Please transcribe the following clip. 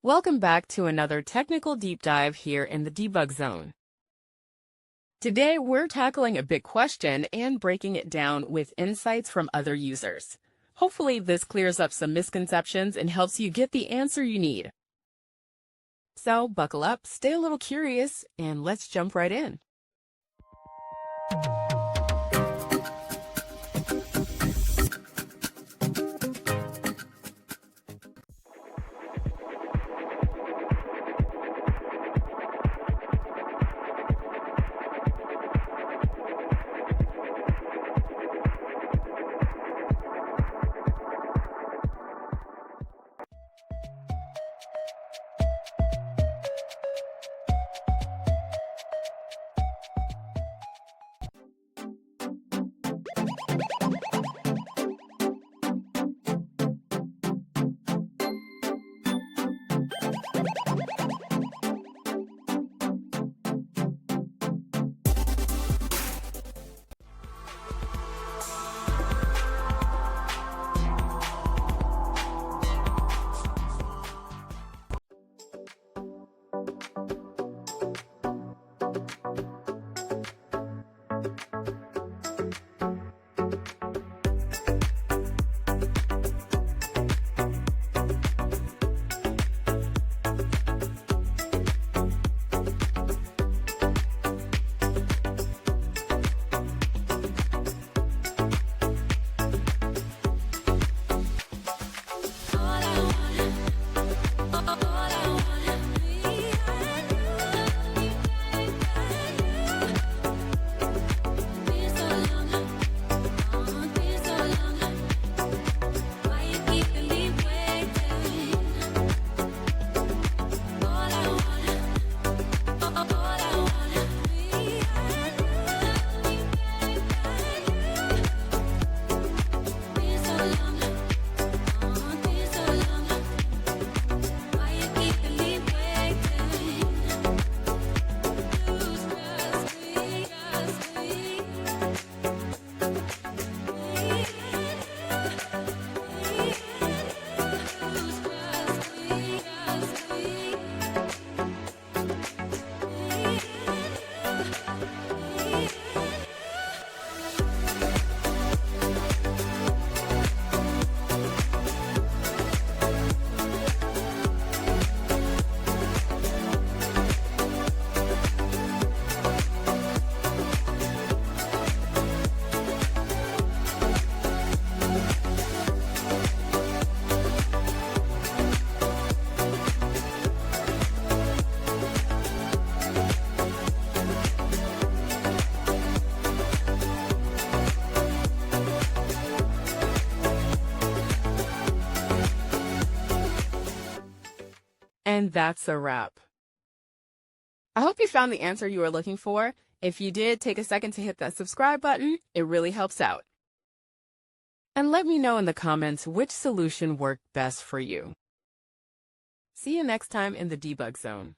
Welcome back to another technical deep dive here in the debug zone. Today, we're tackling a big question and breaking it down with insights from other users. Hopefully, this clears up some misconceptions and helps you get the answer you need. So, buckle up, stay a little curious, and let's jump right in. And that's a wrap. I hope you found the answer you were looking for. If you did, take a second to hit that subscribe button. It really helps out. And let me know in the comments which solution worked best for you. See you next time in the debug zone.